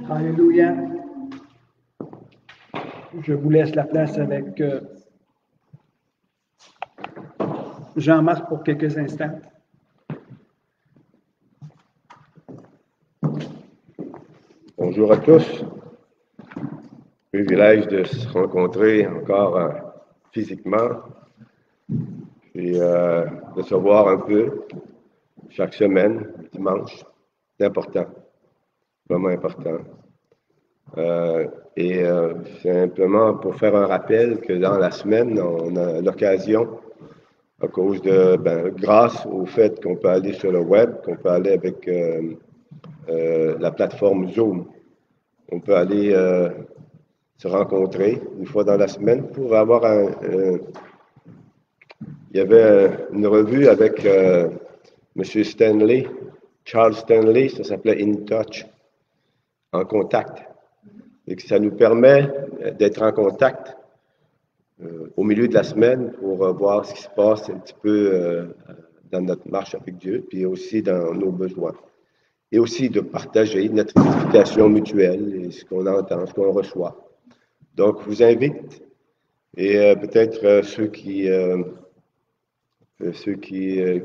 Alléluia. Je vous laisse la place avec Jean-Marc pour quelques instants. Bonjour à tous. Privilège de se rencontrer encore physiquement et de se voir un peu chaque semaine, le dimanche. C'est important, vraiment important. Simplement pour faire un rappel que dans la semaine, on a l'occasion, à cause de, grâce au fait qu'on peut aller sur le web, qu'on peut aller avec la plateforme Zoom, on peut aller se rencontrer une fois dans la semaine pour avoir il y avait une revue avec M. Stanley, Charles Stanley, ça s'appelait In Touch, en contact. Et que ça nous permet d'être en contact au milieu de la semaine pour voir ce qui se passe un petit peu dans notre marche avec Dieu, puis aussi dans nos besoins. Et aussi de partager notre édification mutuelle et ce qu'on entend, ce qu'on reçoit. Donc, je vous invite, et peut-être ceux qui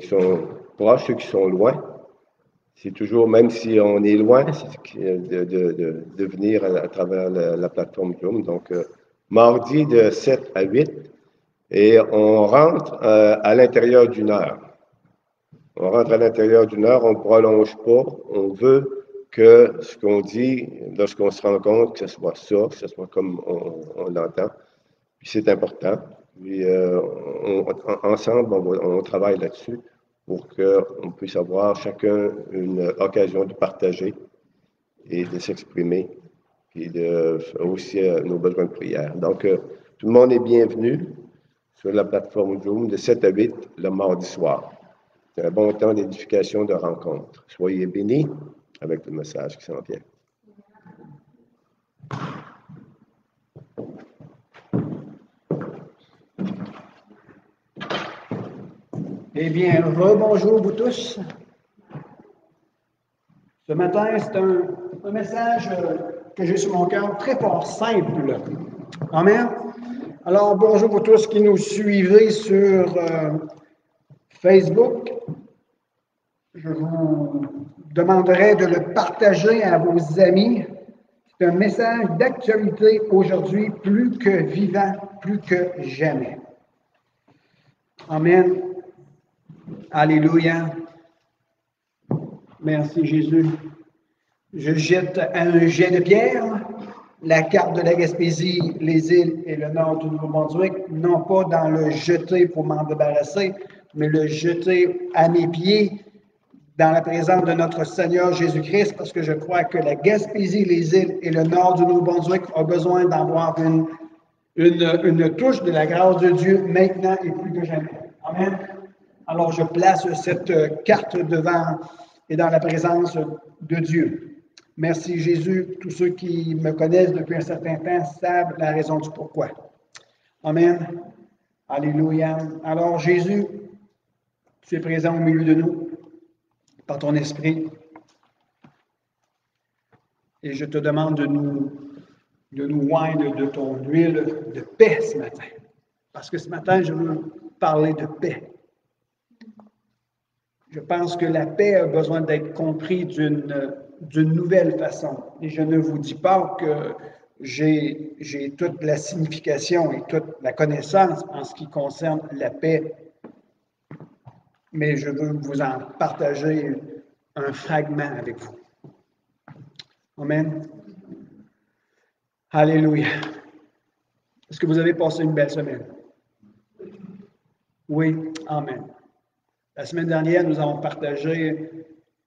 sont proches, ceux qui sont loin, c'est toujours, même si on est loin, de venir à travers la plateforme Zoom. Donc, mardi de 7 à 8, et on rentre à l'intérieur d'une heure. On rentre à l'intérieur d'une heure, on ne prolonge pas, on veut que ce qu'on dit, lorsqu'on se rend compte, que ce soit ça, que ce soit comme on l'entend. Puis c'est important. Puis ensemble, on travaille là-dessus pour qu'on puisse avoir chacun une occasion de partager et de s'exprimer, et aussi nos besoins de prière. Donc, tout le monde est bienvenu sur la plateforme Zoom de 7 à 8 le mardi soir. C'est un bon temps d'édification, de rencontre. Soyez bénis avec le message qui s'en vient. Eh bien, rebonjour vous tous. Ce matin, c'est un message que j'ai sur mon cœur, très fort, simple. Amen. Alors, bonjour vous tous qui nous suivez sur Facebook. Je vous demanderai de le partager à vos amis. C'est un message d'actualité aujourd'hui, plus que vivant, plus que jamais. Amen. Alléluia. Merci Jésus. Je jette un jet de pierre la carte de la Gaspésie, les îles et le nord du Nouveau-Brunswick, non pas dans le jeter pour m'en débarrasser, mais le jeter à mes pieds dans la présence de notre Seigneur Jésus-Christ, parce que je crois que la Gaspésie, les îles et le nord du Nouveau-Brunswick ont besoin d'avoir une touche de la grâce de Dieu maintenant et plus que jamais. Amen. Alors, je place cette carte devant et dans la présence de Dieu. Merci Jésus. Tous ceux qui me connaissent depuis un certain temps savent la raison du pourquoi. Amen. Alléluia. Alors, Jésus, tu es présent au milieu de nous par ton esprit. Et je te demande de nous oindre de ton huile de paix ce matin. Parce que ce matin, je veux parler de paix. Je pense que la paix a besoin d'être comprise d'une nouvelle façon. Et je ne vous dis pas que j'ai toute la signification et toute la connaissance en ce qui concerne la paix, mais je veux vous en partager un fragment avec vous. Amen. Alléluia. Est-ce que vous avez passé une belle semaine? Oui, amen. La semaine dernière,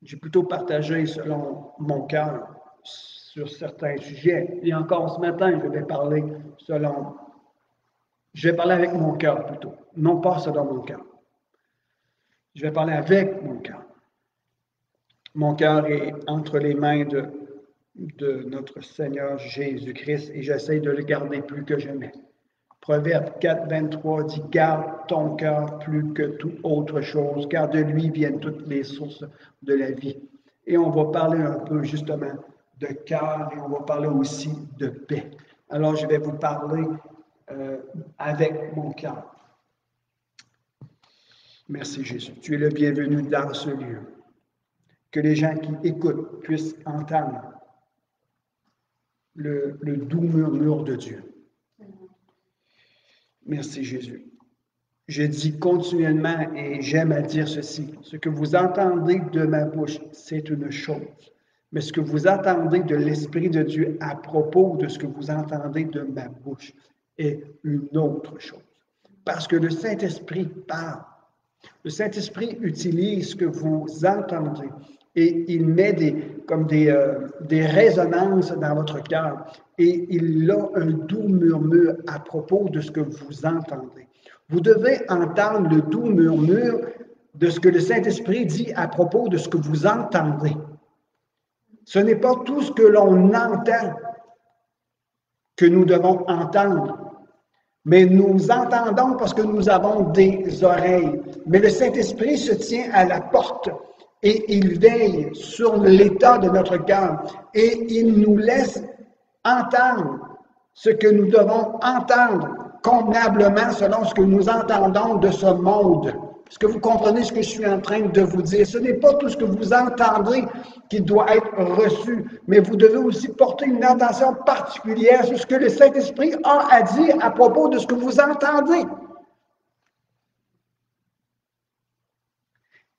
j'ai plutôt partagé selon mon cœur sur certains sujets. Et encore ce matin, je vais parler avec mon cœur plutôt, non pas selon mon cœur. Je vais parler avec mon cœur. Mon cœur est entre les mains de notre Seigneur Jésus-Christ et j'essaie de le garder plus que jamais. Proverbe 4, 23 dit « Garde ton cœur plus que toute autre chose, car de lui viennent toutes les sources de la vie. » Et on va parler un peu justement de cœur et on va parler aussi de paix. Alors, je vais vous parler avec mon cœur. Merci Jésus. Tu es le bienvenu dans ce lieu. Que les gens qui écoutent puissent entendre le doux murmure de Dieu. Merci Jésus. Je dis continuellement et j'aime à dire ceci. Ce que vous entendez de ma bouche, c'est une chose. Mais ce que vous entendez de l'Esprit de Dieu à propos de ce que vous entendez de ma bouche est une autre chose. Parce que le Saint-Esprit parle. Le Saint-Esprit utilise ce que vous entendez et il met des résonances dans votre cœur et il a un doux murmure à propos de ce que vous entendez. Vous devez entendre le doux murmure de ce que le Saint-Esprit dit à propos de ce que vous entendez. Ce n'est pas tout ce que l'on entend que nous devons entendre. Mais nous entendons parce que nous avons des oreilles. Mais le Saint-Esprit se tient à la porte et il veille sur l'état de notre cœur et il nous laisse entendre ce que nous devons entendre convenablement selon ce que nous entendons de ce monde. Est-ce que vous comprenez ce que je suis en train de vous dire? Ce n'est pas tout ce que vous entendez qui doit être reçu, mais vous devez aussi porter une attention particulière sur ce que le Saint-Esprit a à dire à propos de ce que vous entendez.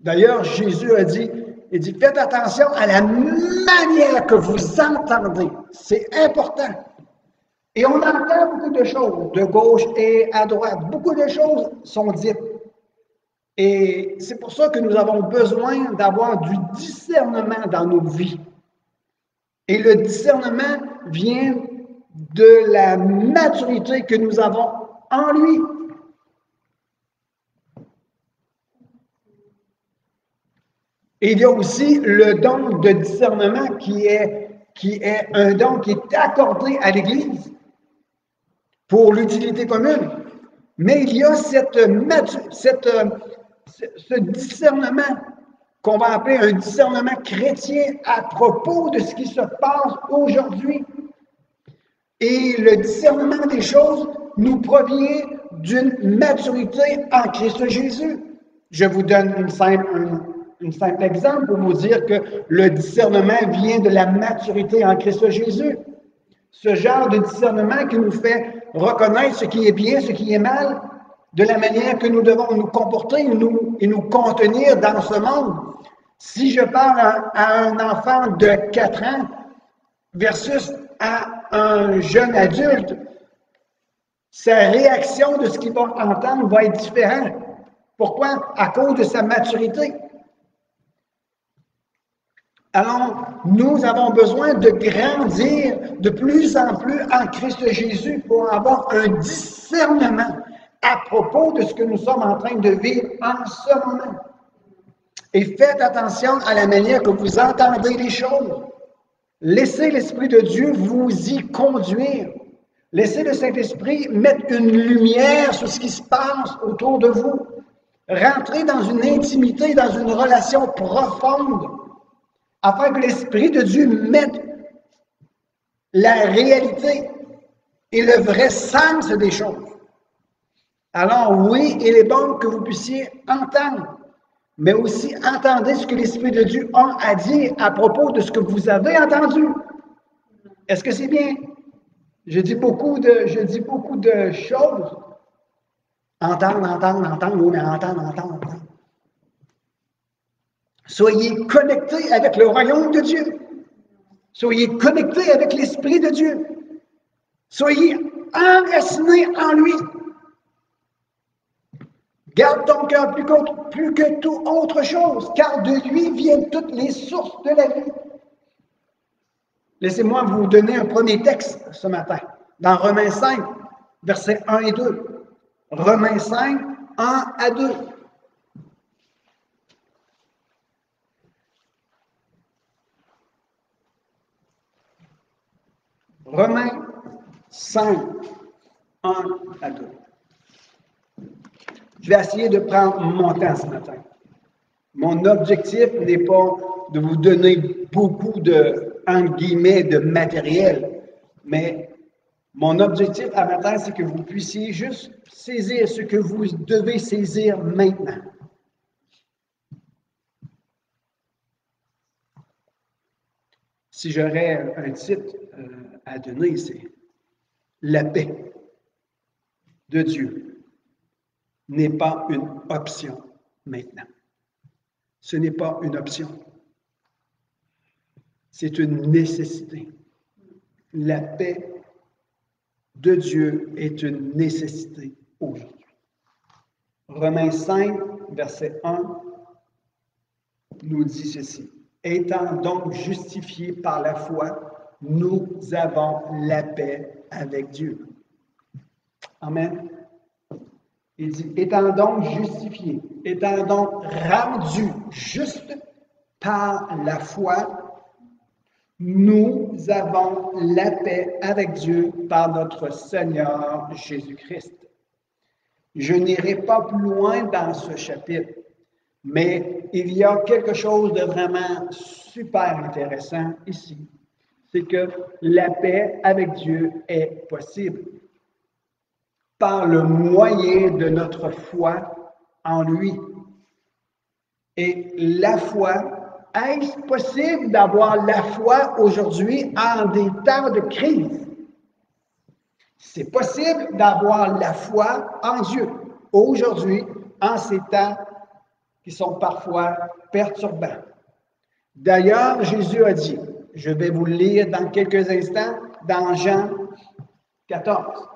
D'ailleurs, Jésus a dit, il dit, faites attention à la manière que vous entendez. C'est important. Et on entend beaucoup de choses, de gauche et à droite. Beaucoup de choses sont dites. Et c'est pour ça que nous avons besoin d'avoir du discernement dans nos vies. Et le discernement vient de la maturité que nous avons en lui. Et il y a aussi le don de discernement qui est un don qui est accordé à l'Église pour l'utilité commune. Mais il y a ce discernement qu'on va appeler un discernement chrétien à propos de ce qui se passe aujourd'hui. Et le discernement des choses nous provient d'une maturité en Christ Jésus. Je vous donne un simple exemple pour vous dire que le discernement vient de la maturité en Christ Jésus. Ce genre de discernement qui nous fait reconnaître ce qui est bien, ce qui est mal, de la manière que nous devons nous comporter et nous contenir dans ce monde. Si je parle à un enfant de 4 ans versus à un jeune adulte, sa réaction de ce qu'il va entendre va être différente. Pourquoi? À cause de sa maturité. Alors, nous avons besoin de grandir de plus en plus en Christ Jésus pour avoir un discernement à propos de ce que nous sommes en train de vivre en ce moment. Et faites attention à la manière que vous entendez les choses. Laissez l'Esprit de Dieu vous y conduire. Laissez le Saint-Esprit mettre une lumière sur ce qui se passe autour de vous. Rentrez dans une intimité, dans une relation profonde, afin que l'Esprit de Dieu mette la réalité et le vrai sens des choses. Alors oui, il est bon que vous puissiez entendre, mais aussi entendez ce que l'Esprit de Dieu a à dire à propos de ce que vous avez entendu. Est-ce que c'est bien? Je dis beaucoup de choses. Entendre, oui, mais entendre. Soyez connectés avec le royaume de Dieu. Soyez connectés avec l'Esprit de Dieu. Soyez enracinés en lui. Garde ton cœur plus que toute autre chose, car de lui viennent toutes les sources de la vie. Laissez-moi vous donner un premier texte ce matin, dans Romains 5, versets 1 et 2. Romains 5, 1 à 2. Romains 5, 1 à 2. Je vais essayer de prendre mon temps ce matin. Mon objectif n'est pas de vous donner beaucoup de entre guillemets, de matériel. Mais mon objectif à matin, c'est que vous puissiez juste saisir ce que vous devez saisir maintenant. Si j'aurais un titre à donner, c'est la paix de Dieu n'est pas une option maintenant. Ce n'est pas une option. C'est une nécessité. La paix de Dieu est une nécessité aujourd'hui. Romains 5, verset 1, nous dit ceci. Étant donc justifiés par la foi, nous avons la paix avec Dieu. Amen. Il dit, étant donc justifiés, étant donc rendus justes par la foi, nous avons la paix avec Dieu par notre Seigneur Jésus-Christ. Je n'irai pas plus loin dans ce chapitre, mais il y a quelque chose de vraiment super intéressant ici. C'est que la paix avec Dieu est possible par le moyen de notre foi en lui. Et la foi, est-ce possible d'avoir la foi aujourd'hui en des temps de crise? C'est possible d'avoir la foi en Dieu aujourd'hui, en ces temps qui sont parfois perturbants. D'ailleurs, Jésus a dit, je vais vous le lire dans quelques instants, dans Jean 14.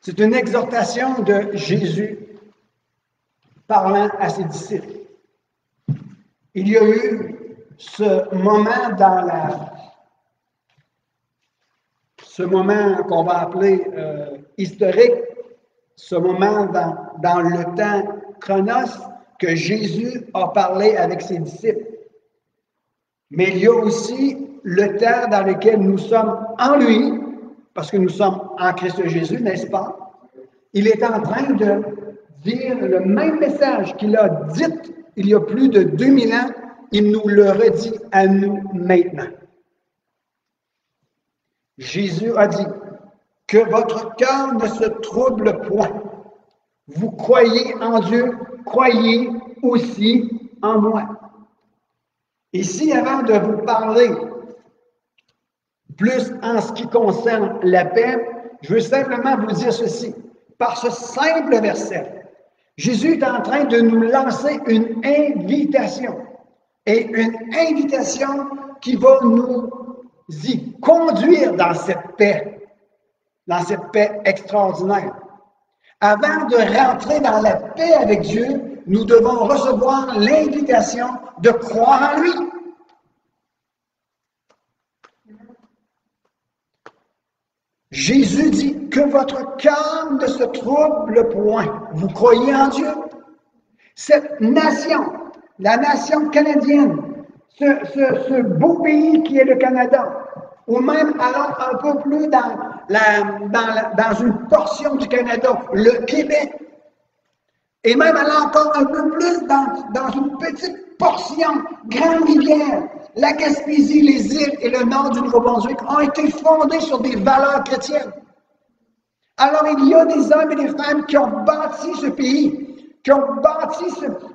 C'est une exhortation de Jésus parlant à ses disciples. Il y a eu ce moment qu'on va appeler historique, ce moment dans le temps chronos que Jésus a parlé avec ses disciples. Mais il y a aussi le temps dans lequel nous sommes en lui, parce que nous sommes en Christ Jésus, n'est-ce pas? Il est en train de dire le même message qu'il a dit il y a plus de 2000 ans, il nous le redit à nous maintenant. Jésus a dit que votre cœur ne se trouble point. Vous croyez en Dieu, croyez aussi en moi. Ici, avant de vous parler plus en ce qui concerne la paix, je veux simplement vous dire ceci. Par ce simple verset, Jésus est en train de nous lancer une invitation. Et une invitation qui va nous y conduire dans cette paix extraordinaire. Avant de rentrer dans la paix avec Dieu, nous devons recevoir l'invitation de croire en lui. Jésus dit que votre cœur ne se trouble point. Vous croyez en Dieu? Cette nation, la nation canadienne, ce beau pays qui est le Canada, ou même allons un peu plus dans une portion du Canada, le Québec, et même allons encore un peu plus dans une petite portion, Grande-Rivière, la Gaspésie, les îles et le nord du Nouveau-Brunswick ont été fondés sur des valeurs chrétiennes. Alors il y a des hommes et des femmes qui ont bâti ce pays, qui ont bâti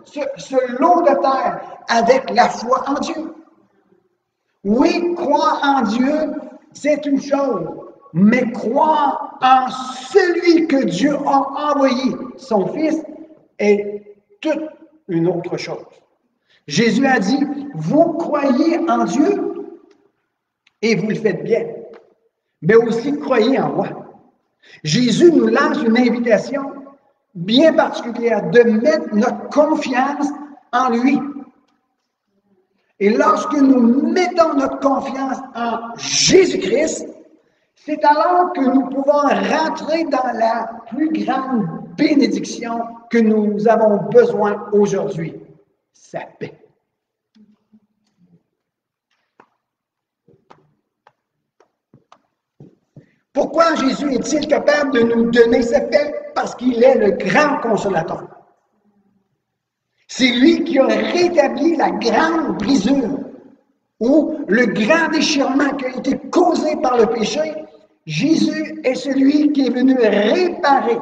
ce lot de terre avec la foi en Dieu. Oui, croire en Dieu, c'est une chose, mais croire en celui que Dieu a envoyé, son Fils, est toute une autre chose. Jésus a dit, vous croyez en Dieu et vous le faites bien, mais aussi croyez en moi. Jésus nous lance une invitation bien particulière de mettre notre confiance en lui. Et lorsque nous mettons notre confiance en Jésus-Christ, c'est alors que nous pouvons rentrer dans la plus grande bénédiction que nous avons besoin aujourd'hui, sa paix. Pourquoi Jésus est-il capable de nous donner sa paix? Parce qu'il est le grand consolateur. C'est lui qui a rétabli la grande brisure ou le grand déchirement qui a été causé par le péché. Jésus est celui qui est venu réparer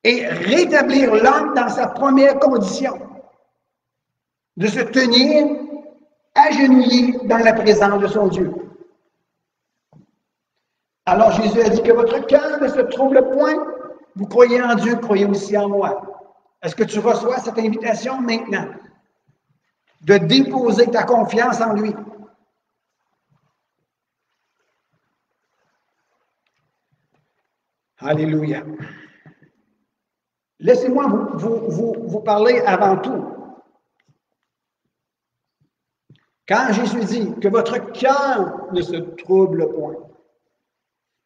et rétablir l'homme dans sa première condition, de se tenir agenouillé dans la présence de son Dieu. Alors Jésus a dit que votre cœur ne se trouble point. Vous croyez en Dieu, croyez aussi en moi. Est-ce que tu reçois cette invitation maintenant de déposer ta confiance en lui? Alléluia. Laissez-moi vous parler avant tout. Quand Jésus dit que votre cœur ne se trouble point,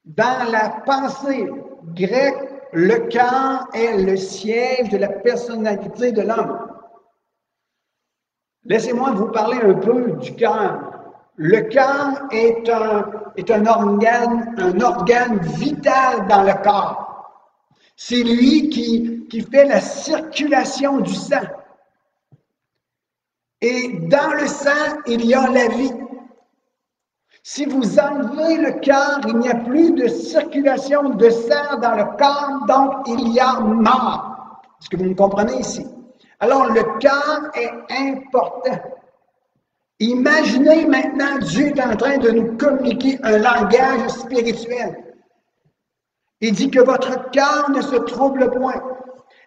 dans la pensée grecque, le cœur est le siège de la personnalité de l'homme. Laissez-moi vous parler un peu du cœur. Le cœur est un organe vital dans le corps. C'est lui qui fait la circulation du sang. Et dans le sang, il y a la vie. Si vous enlevez le cœur, il n'y a plus de circulation de sang dans le corps, donc il y a mort. Est-ce que vous me comprenez ici? Alors, le cœur est important. Imaginez maintenant, Dieu est en train de nous communiquer un langage spirituel. Il dit que votre cœur ne se trouble point.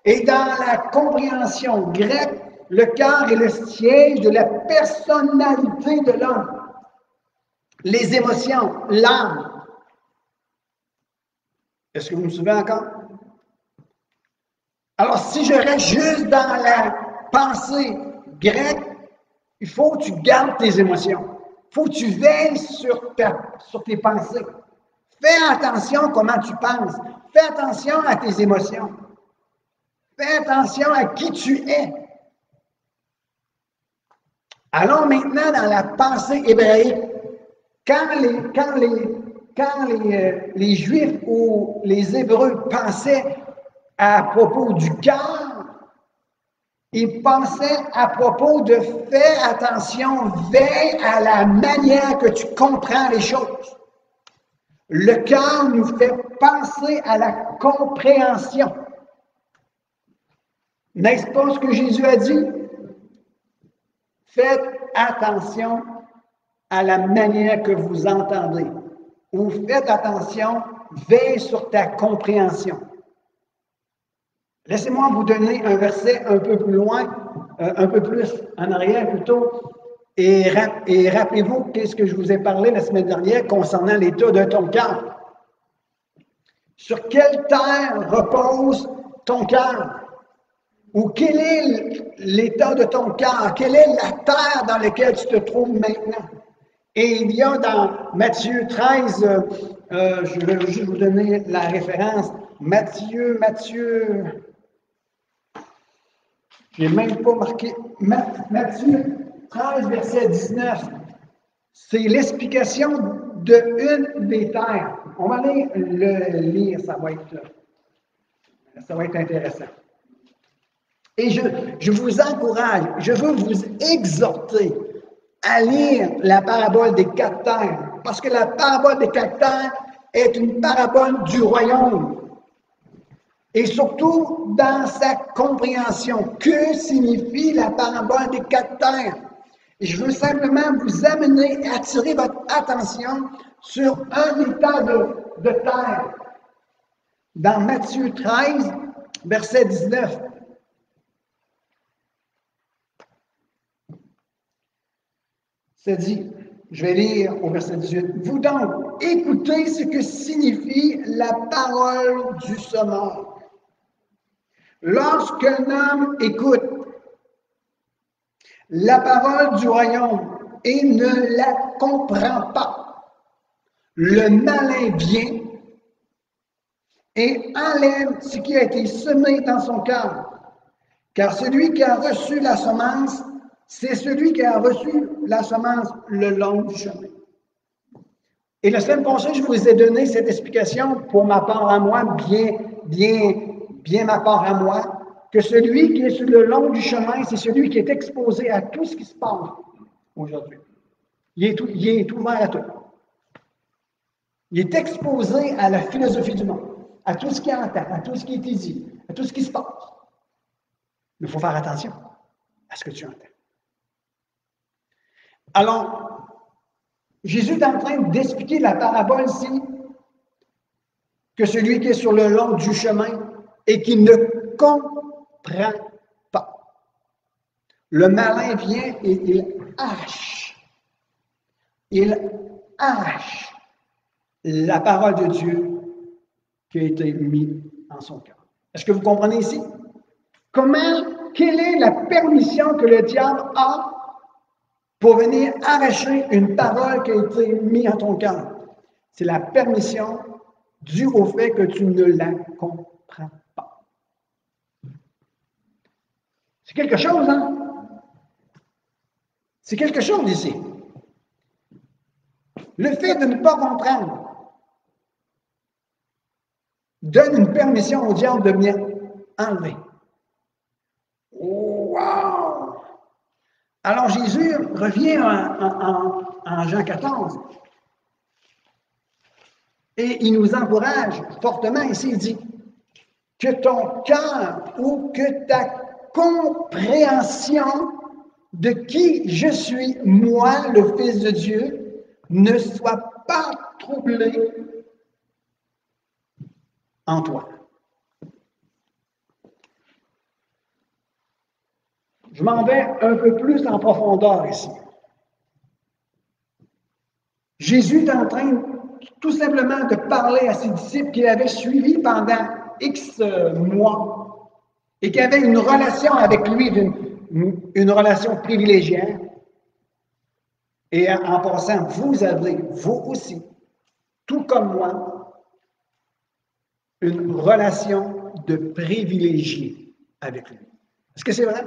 Et dans la compréhension grecque, le cœur est le siège de la personnalité de l'homme. Les émotions, l'âme. Est-ce que vous me suivez encore? Alors, si je reste juste dans la pensée grecque, il faut que tu gardes tes émotions. Il faut que tu veilles sur tes pensées. Fais attention à comment tu penses. Fais attention à tes émotions. Fais attention à qui tu es. Allons maintenant dans la pensée hébraïque. Quand les Juifs ou les Hébreux pensaient à propos du cœur, ils pensaient à propos de fais attention, veille à la manière que tu comprends les choses. Le cœur nous fait penser à la compréhension. N'est-ce pas ce que Jésus a dit? Faites attention à la manière que vous entendez. Ou faites attention, veille sur ta compréhension. Laissez-moi vous donner un verset un peu plus loin, un peu plus en arrière plutôt, et rappelez-vous qu'est-ce que je vous ai parlé la semaine dernière concernant l'état de ton cœur. Sur quelle terre repose ton cœur? Ou quel est l'état de ton cœur? Quelle est la terre dans laquelle tu te trouves maintenant? Et il y a dans Matthieu 13, je vais juste vous donner la référence, Matthieu, j'ai même pas marqué, Matthieu 13, verset 19, c'est l'explication d'une des terres. On va aller le lire, ça va être intéressant. Et je vous encourage, je veux vous exhorter à lire la parabole des 4 terres, parce que la parabole des 4 terres est une parabole du royaume. Et surtout dans sa compréhension. Que signifie la parabole des 4 terres? Et je veux simplement vous amener à attirer votre attention sur un état de terre. Dans Matthieu 13, verset 19. C'est dit, je vais lire au verset 18. Vous donc, écoutez ce que signifie la parole du semeur. Lorsqu'un homme écoute la parole du royaume et ne la comprend pas, le malin vient et enlève ce qui a été semé dans son cœur. Car celui qui a reçu la semence, c'est celui qui a reçu la semence le long du chemin. Et la semaine passée, je vous ai donné cette explication pour ma part à moi, bien ma part à moi, que celui qui est sur le long du chemin, c'est celui qui est exposé à tout ce qui se passe aujourd'hui. Il est ouvert à tout. Il est exposé à la philosophie du monde, à tout ce qu'il entend, à tout ce qui est dit, à tout ce qui se passe. Mais il faut faire attention à ce que tu entends. Alors, Jésus est en train d'expliquer la parabole ici, que celui qui est sur le long du chemin et qui ne comprend pas. Le malin vient et il hache. Il hache la parole de Dieu qui a été mise en son cœur. Est-ce que vous comprenez ici? Quelle est la permission que le diable a pour venir arracher une parole qui a été mise en ton cœur? C'est la permission due au fait que tu ne la comprends pas. C'est quelque chose, hein? C'est quelque chose ici. Le fait de ne pas comprendre donne une permission au diable de venir enlever. Wow! Alors Jésus revient en Jean 14 et il nous encourage fortement ici. Il dit que ton cœur ou que ta compréhension de qui je suis, moi, le Fils de Dieu, ne soit pas troublée en toi. Je m'en vais un peu plus en profondeur ici. Jésus est en train tout simplement de parler à ses disciples qu'il avait suivis pendant X mois et qui avaient une relation avec lui, une relation privilégiée. Et en passant, vous avez, vous aussi, tout comme moi, une relation de privilégié avec lui. Est-ce que c'est vrai?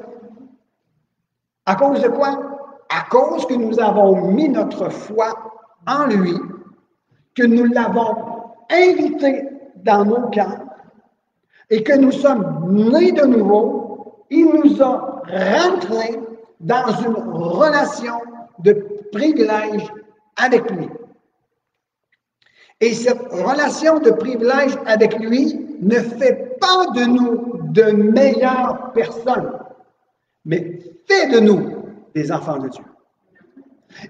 À cause de quoi? À cause que nous avons mis notre foi en lui, que nous l'avons invité dans nos cœurs et que nous sommes nés de nouveau, il nous a rentrés dans une relation de privilège avec lui. Et cette relation de privilège avec lui ne fait pas de nous de meilleures personnes, mais fait de nous des enfants de Dieu.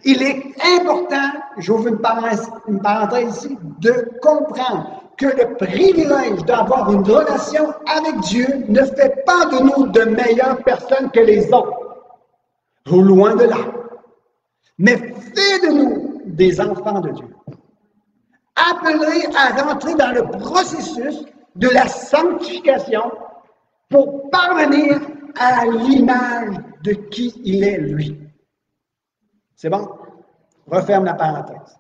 Il est important, j'ouvre une parenthèse ici, de comprendre que le privilège d'avoir une relation avec Dieu ne fait pas de nous de meilleures personnes que les autres, ou loin de là, mais fait de nous des enfants de Dieu, appelés à rentrer dans le processus de la sanctification pour parvenir à l'image de qui il est, lui. C'est bon? Referme la parenthèse.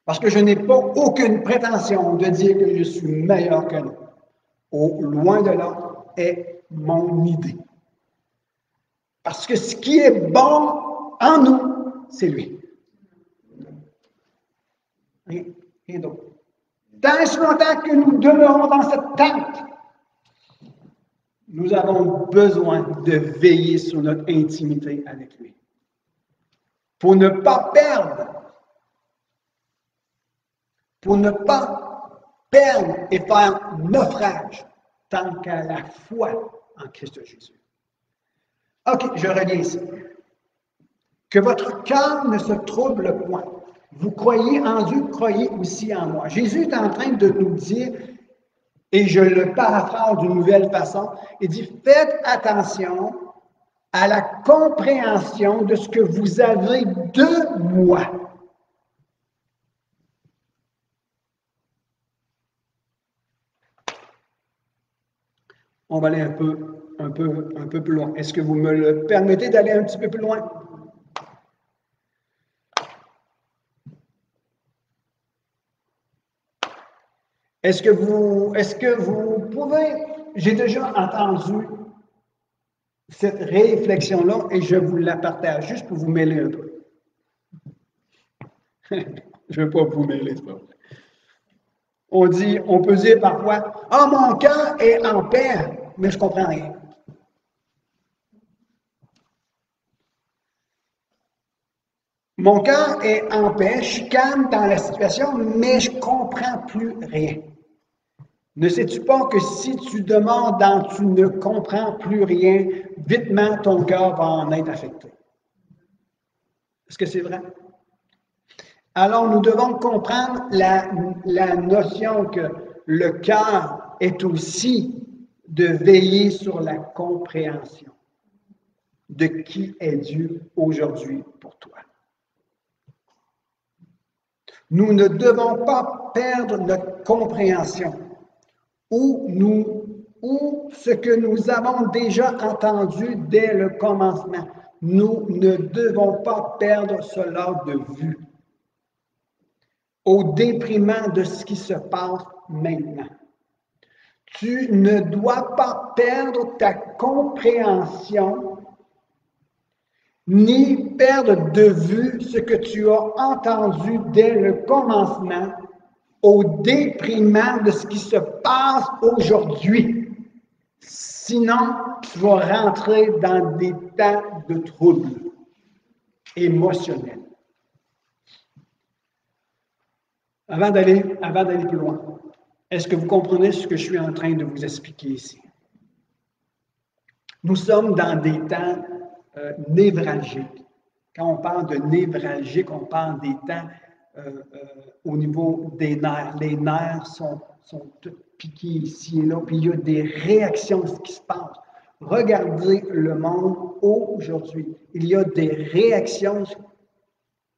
Parce que je n'ai pas aucune prétention de dire que je suis meilleur que nous. Au loin de là est mon idée. Parce que ce qui est bon en nous, c'est lui. Rien d'autre. Tant et si longtemps que nous demeurons dans cette tente, nous avons besoin de veiller sur notre intimité avec lui. Pour ne pas perdre et faire naufrage tant qu'à la foi en Christ Jésus. OK, je reviens ici. Que votre cœur ne se trouble point. Vous croyez en Dieu, croyez aussi en moi. Jésus est en train de nous dire, et je le paraphrase d'une nouvelle façon, il dit, faites attention à la compréhension de ce que vous avez de moi. On va aller un peu plus loin. Est-ce que vous me le permettez d'aller un petit peu plus loin? Est-ce que vous pouvez, j'ai déjà entendu cette réflexion-là et je vous la partage juste pour vous mêler un peu. Je ne veux pas vous mêler, c'est pas vrai. On peut dire parfois, « Ah, mon cœur est en paix. mais je ne comprends rien. Mon cœur est en paix, je suis calme dans la situation, mais je ne comprends plus rien. Ne sais-tu pas que si tu demandes dans tu ne comprends plus rien, vitement ton cœur va en être affecté? Est-ce que c'est vrai? Alors nous devons comprendre la notion que le cœur est aussi de veiller sur la compréhension de qui est Dieu aujourd'hui pour toi. Nous ne devons pas perdre notre compréhension ou ce que nous avons déjà entendu dès le commencement. Nous ne devons pas perdre cela de vue au déprimant de ce qui se passe maintenant. Tu ne dois pas perdre ta compréhension ni perdre de vue ce que tu as entendu dès le commencement au déprimant de ce qui se passe aujourd'hui. Sinon, tu vas rentrer dans des temps de troubles émotionnels. Avant d'aller plus loin, est-ce que vous comprenez ce que je suis en train de vous expliquer ici? Nous sommes dans des temps névralgiques. Quand on parle de névralgique, on parle des temps au niveau des nerfs. Les nerfs sont tous piqués ici et là, puis il y a des réactions à ce qui se passe. Regardez le monde aujourd'hui. Il y a des réactions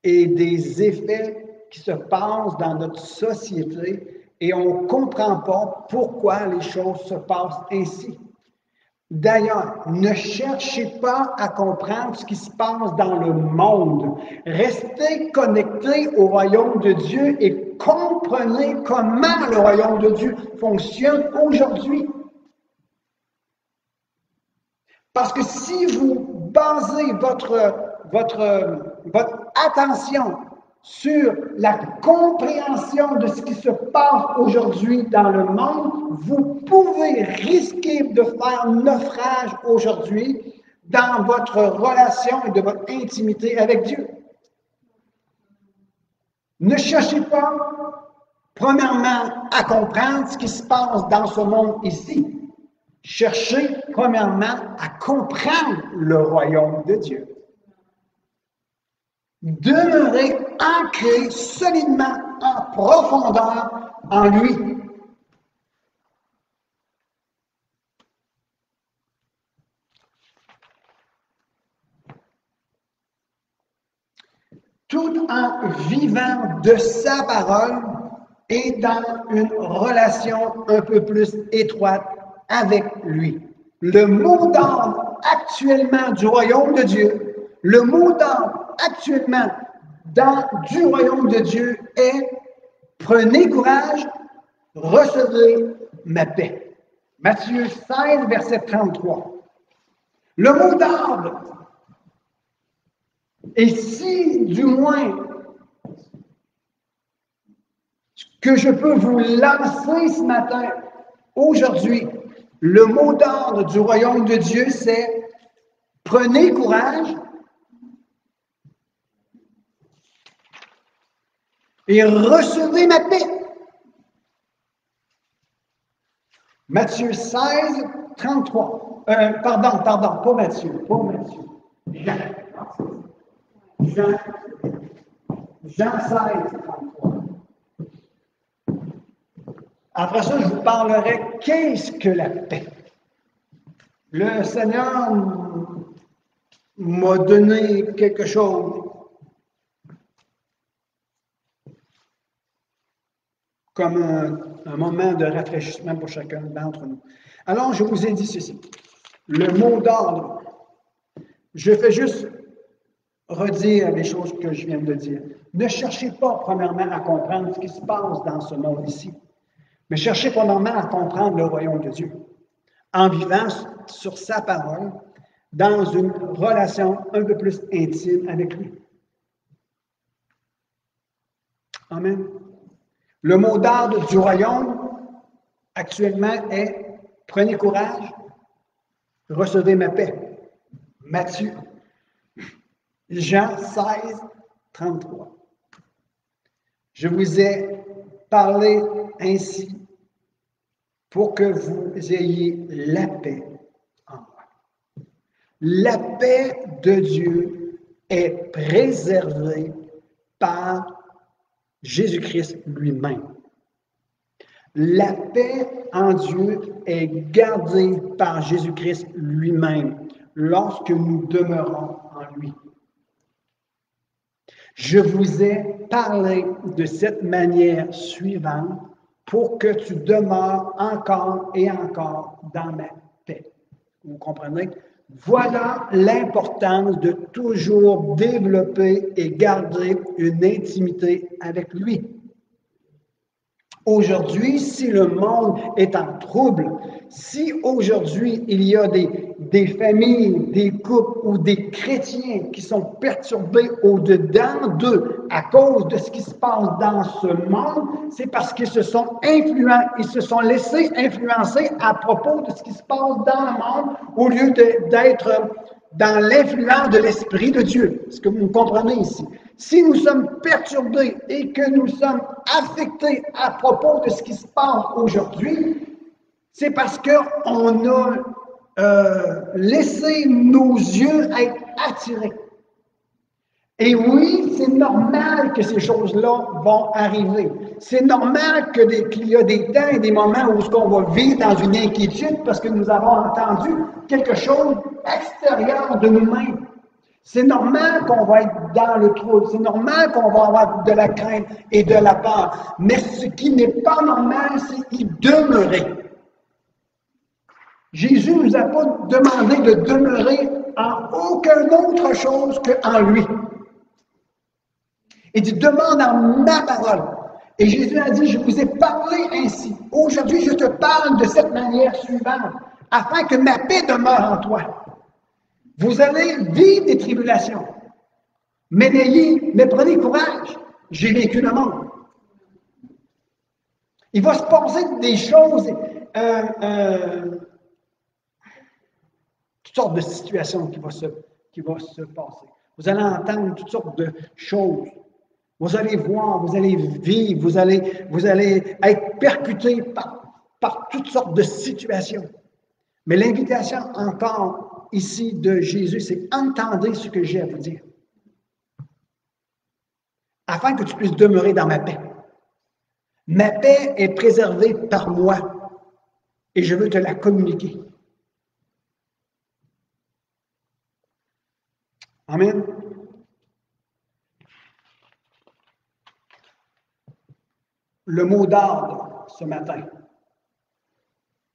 et des effets qui se passent dans notre société et on ne comprend pas pourquoi les choses se passent ainsi. D'ailleurs, ne cherchez pas à comprendre ce qui se passe dans le monde. Restez connectés au royaume de Dieu et comprenez comment le royaume de Dieu fonctionne aujourd'hui. Parce que si vous basez votre attention sur la compréhension de ce qui se passe aujourd'hui dans le monde, vous pouvez risquer de faire naufrage aujourd'hui dans votre relation et de votre intimité avec Dieu. Ne cherchez pas, premièrement, à comprendre ce qui se passe dans ce monde ici. Cherchez, premièrement, à comprendre le royaume de Dieu. Demeurez ancré solidement en profondeur en lui. Tout en vivant de sa parole et dans une relation un peu plus étroite avec lui. Le mot d'ordre actuellement du royaume de Dieu, le mot d'ordre actuellement du royaume de Dieu est « Prenez courage, recevez ma paix ». Matthieu 16, verset 33. Le mot d'ordre, et si du moins que je peux vous lancer ce matin, aujourd'hui, le mot d'ordre du royaume de Dieu, c'est « Prenez courage ». Et recevez ma paix. Matthieu 16, 33. Pardon, pas Matthieu. Jean 16, 33. Après ça, je vous parlerai qu'est-ce que la paix. Le Seigneur m'a donné quelque chose comme un moment de rafraîchissement pour chacun d'entre nous. Alors, je vous ai dit ceci. Le mot d'ordre, je fais juste redire les choses que je viens de dire. Ne cherchez pas, premièrement, à comprendre ce qui se passe dans ce monde ici, mais cherchez, premièrement, à comprendre le royaume de Dieu, en vivant sur sa parole, dans une relation un peu plus intime avec lui. Amen. Le mot d'ordre du royaume actuellement est « Prenez courage, Recevez ma paix. Matthieu, Jean 16, 33. Je vous ai parlé ainsi pour que vous ayez la paix en moi. La paix de Dieu est préservée par Jésus-Christ lui-même. La paix en Dieu est gardée par Jésus-Christ lui-même lorsque nous demeurons en lui. Je vous ai parlé de cette manière suivante pour que tu demeures encore et encore dans ma paix. Vous comprenez? Voilà l'importance de toujours développer et garder une intimité avec lui. Aujourd'hui, si le monde est en trouble, si aujourd'hui il y a des familles, des couples ou des chrétiens qui sont perturbés au-dedans d'eux à cause de ce qui se passe dans ce monde, c'est parce qu'ils se sont ils se sont laissés influencer à propos de ce qui se passe dans le monde au lieu d'être dans l'influence de l'Esprit de Dieu. Est-ce que vous me comprenez ici? Si nous sommes perturbés et que nous sommes affectés à propos de ce qui se passe aujourd'hui, c'est parce qu'on a laissé nos yeux être attirés. Et oui, c'est normal que ces choses-là vont arriver. C'est normal qu'il y a des temps et des moments où on va vivre dans une inquiétude parce que nous avons entendu quelque chose extérieur de nous-mêmes. C'est normal qu'on va être dans le trouble. C'est normal qu'on va avoir de la crainte et de la peur. Mais ce qui n'est pas normal, c'est y demeurer. Jésus ne nous a pas demandé de demeurer en aucune autre chose qu'en lui. Il dit, demande en ma parole. Et Jésus a dit, je vous ai parlé ainsi. Aujourd'hui, je te parle de cette manière suivante, afin que ma paix demeure en toi. Vous allez vivre des tribulations. Mais prenez courage. J'ai vaincu le monde. Il va se passer des choses, toutes sortes de situations qui vont se passer. Vous allez entendre toutes sortes de choses. Vous allez voir, vous allez vivre, vous allez être percuté par toutes sortes de situations. Mais l'invitation encore ici de Jésus, c'est entendez ce que j'ai à vous dire, afin que tu puisses demeurer dans ma paix. Ma paix est préservée par moi et je veux te la communiquer. Amen. Le mot d'ordre ce matin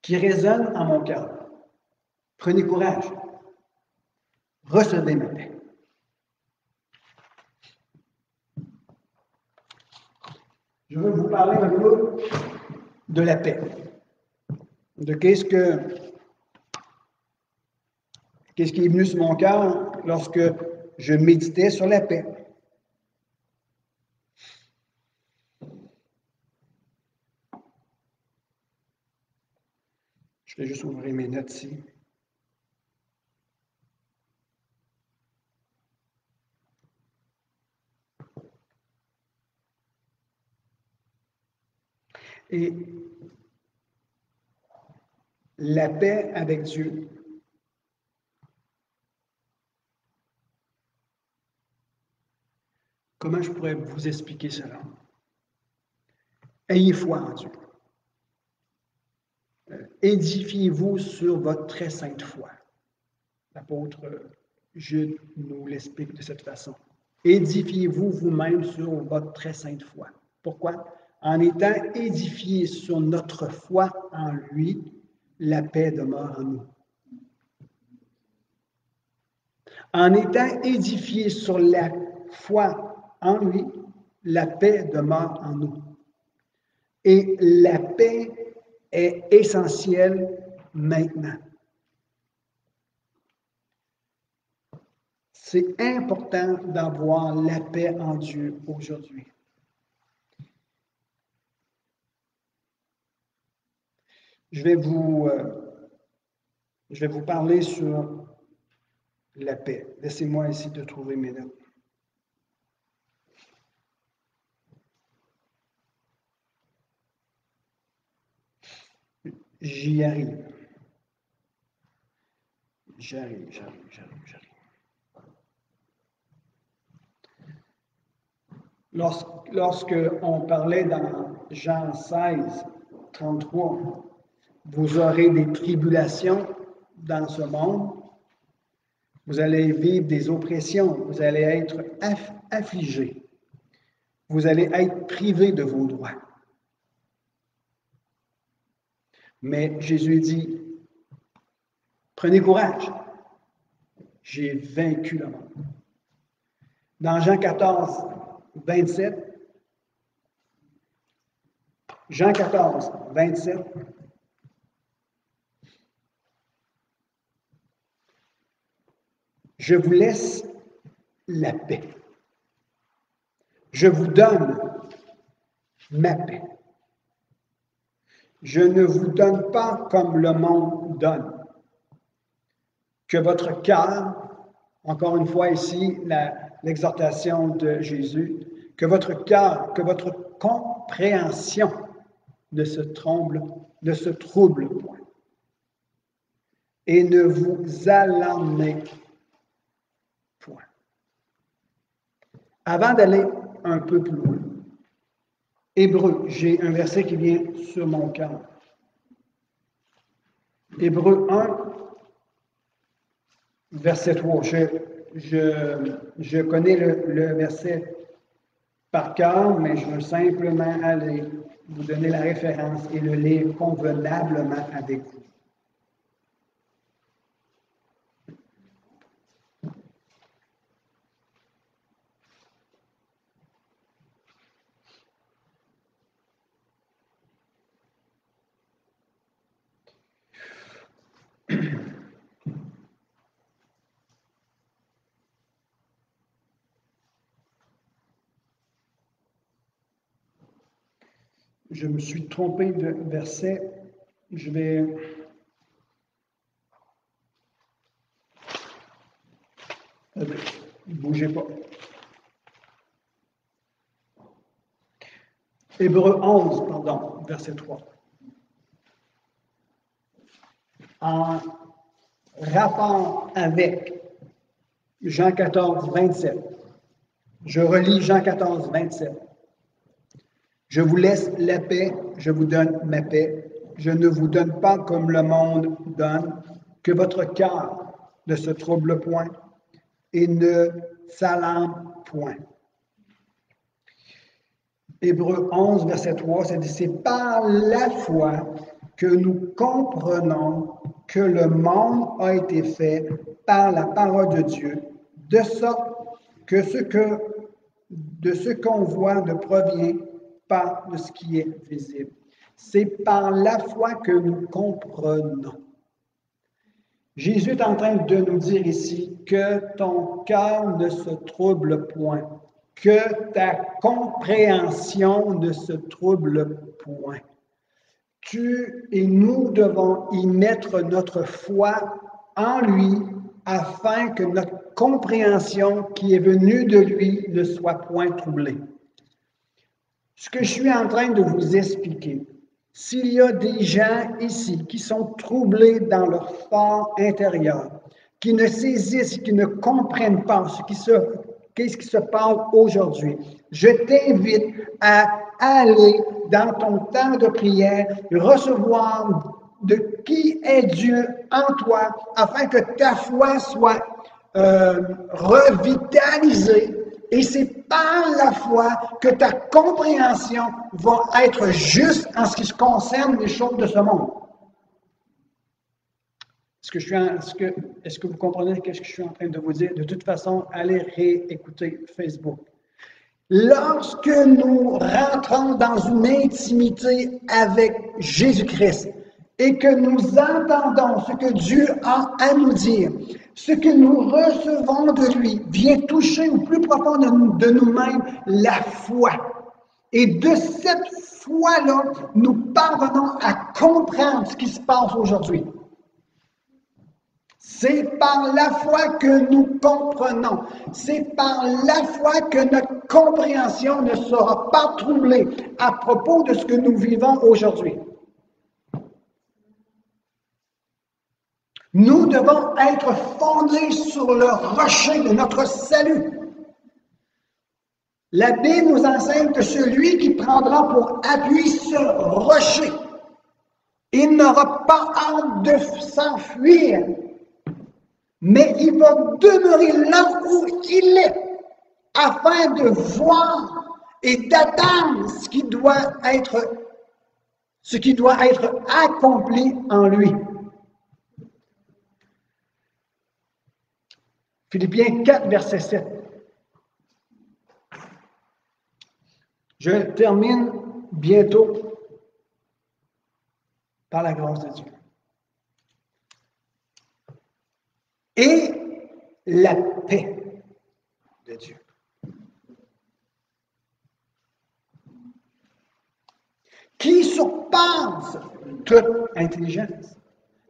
qui résonne en mon cœur. Prenez courage. Recevez ma paix. Je veux vous parler un peu de la paix. De qu'est-ce qui est venu sur mon cœur lorsque je méditais sur la paix. Je vais juste ouvrir mes notes ici. Et la paix avec Dieu. Comment je pourrais vous expliquer cela? Ayez foi en Dieu. Édifiez-vous sur votre très sainte foi. L'apôtre Jude nous l'explique de cette façon. Édifiez-vous vous-même sur votre très sainte foi. Pourquoi? En étant édifiés sur notre foi en lui, la paix demeure en nous. En étant édifiés sur la foi en lui, la paix demeure en nous. Et la paix est essentielle maintenant. C'est important d'avoir la paix en Dieu aujourd'hui. Je vais vous Je vais vous parler sur la paix. Laissez-moi essayer de trouver mes notes. J'y arrive. J'arrive. Lorsque on parlait dans Jean 16, 33, vous aurez des tribulations dans ce monde, vous allez vivre des oppressions, vous allez être affligés, vous allez être privés de vos droits. Mais Jésus dit, prenez courage, j'ai vaincu le monde. Dans Jean 14, 27, Jean 14, 27, je vous laisse la paix. Je vous donne ma paix. Je ne vous donne pas comme le monde donne. Que votre cœur, encore une fois ici, l'exhortation de Jésus, que votre cœur, que votre compréhension ne se trouble point. Et ne vous alarmez point. Avant d'aller un peu plus loin, Hébreu, j'ai un verset qui vient sur mon cœur. Hébreu 1, verset 3. Je connais le verset par cœur, mais je veux simplement aller vous donner la référence et le lire convenablement avec vous. Je me suis trompé de verset. Je vais... Ne bougez pas. Hébreu 11, pardon, verset 3. En rapport avec Jean 14, 27, je relis Jean 14, 27. Je vous laisse la paix, je vous donne ma paix. Je ne vous donne pas comme le monde donne, que votre cœur ne se trouble point et ne s'alarme point. Hébreu 11, verset 3, ça dit, c'est par la foi que nous comprenons que le monde a été fait par la parole de Dieu, de sorte que ce qu'on voit ne provient pas de ce qui est visible. C'est par la foi que nous comprenons. Jésus est en train de nous dire ici que ton cœur ne se trouble point, que ta compréhension ne se trouble point. Tu et nous devons y mettre notre foi en lui afin que notre compréhension qui est venue de lui ne soit point troublée. Ce que je suis en train de vous expliquer, s'il y a des gens ici qui sont troublés dans leur fort intérieur, qui ne saisissent, qui ne comprennent pas qu'est-ce qui se passe aujourd'hui, je t'invite à aller dans ton temps de prière, recevoir de qui est Dieu en toi, afin que ta foi soit revitalisée. Et c'est par la foi que ta compréhension va être juste en ce qui se concerne les choses de ce monde. Est-ce que vous comprenez ce que je suis en train de vous dire? De toute façon, allez réécouter Facebook. Lorsque nous rentrons dans une intimité avec Jésus-Christ et que nous entendons ce que Dieu a à nous dire, ce que nous recevons de lui vient toucher au plus profond de nous-mêmes la foi. Et de cette foi-là, nous parvenons à comprendre ce qui se passe aujourd'hui. C'est par la foi que nous comprenons. C'est par la foi que notre compréhension ne sera pas troublée à propos de ce que nous vivons aujourd'hui. Nous devons être fondés sur le rocher de notre salut. La Bible nous enseigne que celui qui prendra pour appui ce rocher, il n'aura pas hâte de s'enfuir, mais il va demeurer là où il est, afin de voir et d'attendre ce qui doit être accompli en lui. Philippiens 4, verset 7. Je termine bientôt par la grâce de Dieu. Et la paix de Dieu, qui surpasse toute intelligence.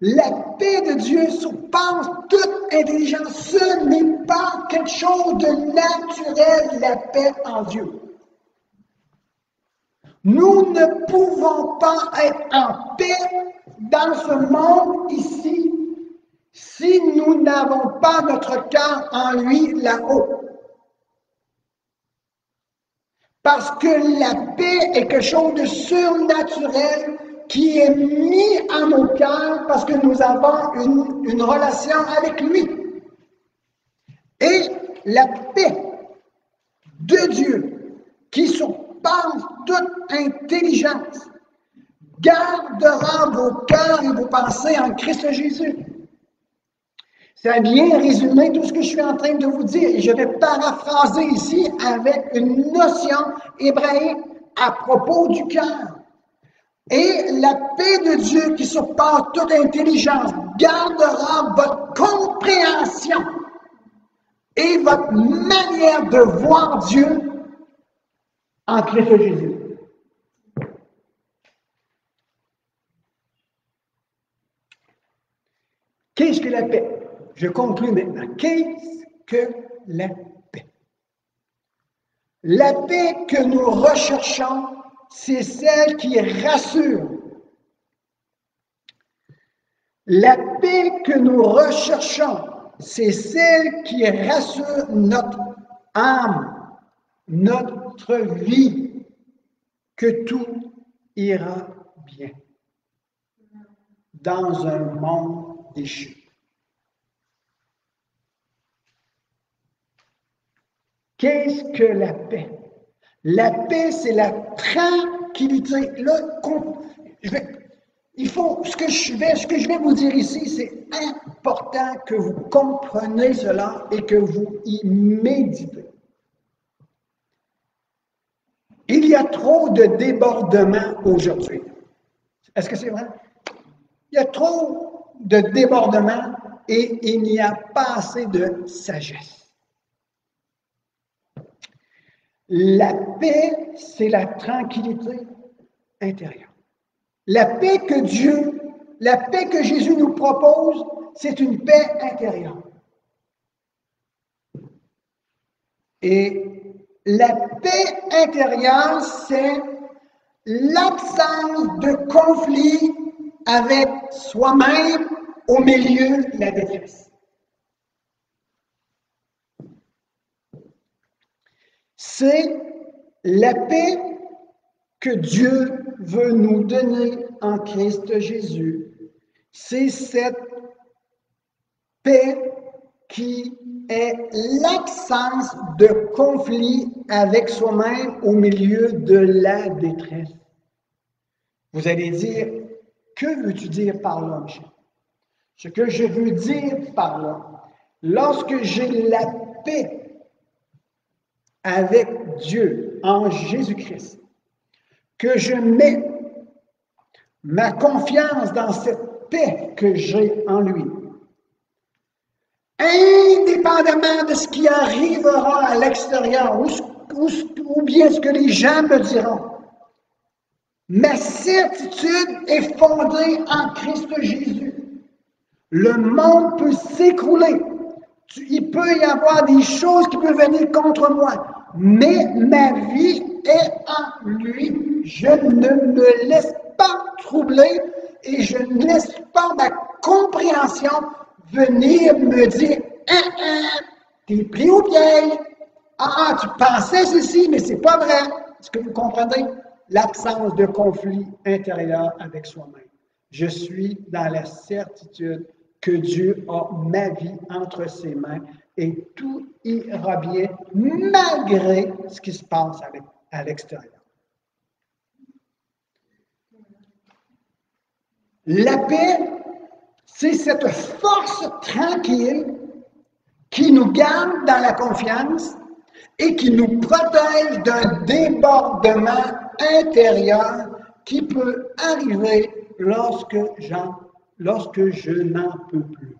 La paix de Dieu surpasse toute intelligence. Ce n'est pas quelque chose de naturel, la paix en Dieu. Nous ne pouvons pas être en paix dans ce monde ici si nous n'avons pas notre cœur en lui là-haut. Parce que la paix est quelque chose de surnaturel qui est mis en nos cœurs parce que nous avons une relation avec lui. Et la paix de Dieu qui surpasse toute intelligence gardera vos cœurs et vos pensées en Christ Jésus. Ça vient résumer tout ce que je suis en train de vous dire. Et je vais paraphraser ici avec une notion hébraïque à propos du cœur. Et la paix de Dieu qui surpasse toute intelligence gardera votre compréhension et votre manière de voir Dieu en Christ Jésus. Qu'est-ce que la paix? Je conclue maintenant. Qu'est-ce que la paix? La paix que nous recherchons, c'est celle qui rassure. La paix que nous recherchons, c'est celle qui rassure notre âme, notre vie, que tout ira bien dans un monde déchu. Qu'est-ce que la paix? La paix, c'est la tranquillité. Là, ce que je vais vous dire ici, c'est important que vous compreniez cela et que vous y méditez. Il y a trop de débordements aujourd'hui. Est-ce que c'est vrai? Il y a trop de débordements et il n'y a pas assez de sagesse. La paix, c'est la tranquillité intérieure. La paix que Jésus nous propose, c'est une paix intérieure. Et la paix intérieure, c'est l'absence de conflit avec soi-même au milieu de la détresse. C'est la paix que Dieu veut nous donner en Christ Jésus. C'est cette paix qui est l'absence de conflit avec soi-même au milieu de la détresse. Vous allez dire, que veux-tu dire par là, Michel? Ce que je veux dire par là, lorsque j'ai la paix avec Dieu en Jésus-Christ, que je mets ma confiance dans cette paix que j'ai en lui, indépendamment de ce qui arrivera à l'extérieur ou bien ce que les gens me diront, ma certitude est fondée en Christ Jésus. Le monde peut s'écrouler. Il peut y avoir des choses qui peuvent venir contre moi. Mais ma vie est en lui. Je ne me laisse pas troubler et je ne laisse pas ma compréhension venir me dire t'es pris au piège. Ah, tu pensais ceci, mais c'est pas vrai. Est-ce que vous comprenez? L'absence de conflit intérieur avec soi-même. Je suis dans la certitude que Dieu a ma vie entre ses mains et tout ira bien malgré ce qui se passe à l'extérieur. La paix, c'est cette force tranquille qui nous garde dans la confiance et qui nous protège d'un débordement intérieur qui peut arriver lorsque je n'en peux plus.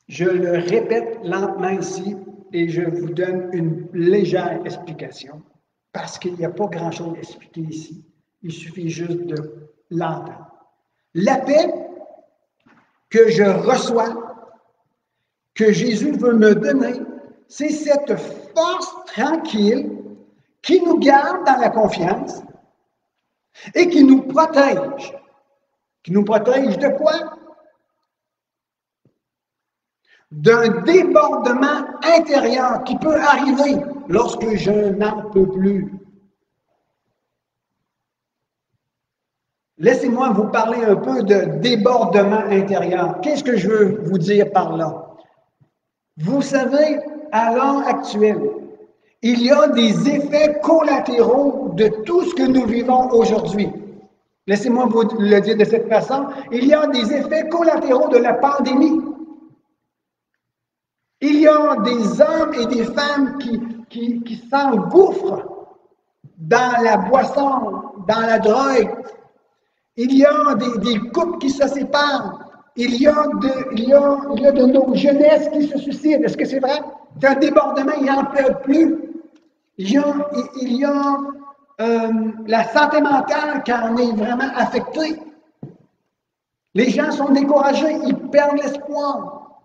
Je le répète lentement ici et je vous donne une légère explication parce qu'il n'y a pas grand-chose à expliquer ici. Il suffit juste de l'entendre. La paix que je reçois, que Jésus veut me donner, c'est cette force tranquille qui nous garde dans la confiance et qui nous protège. Qui nous protège de quoi? D'un débordement intérieur qui peut arriver lorsque je n'en peux plus. Laissez-moi vous parler un peu de débordement intérieur. Qu'est-ce que je veux vous dire par là? Vous savez, à l'heure actuelle, il y a des effets collatéraux de tout ce que nous vivons aujourd'hui. Laissez-moi vous le dire de cette façon. Il y a des effets collatéraux de la pandémie. Il y a des hommes et des femmes qui s'engouffrent dans la boisson, dans la drogue. Il y a des couples qui se séparent. Il y a de nos jeunesses qui se suicident. Est-ce que c'est vrai? C'est un débordement, il n'en peut plus. Il y a la santé mentale qui en est vraiment affectée. Les gens sont découragés, ils perdent l'espoir.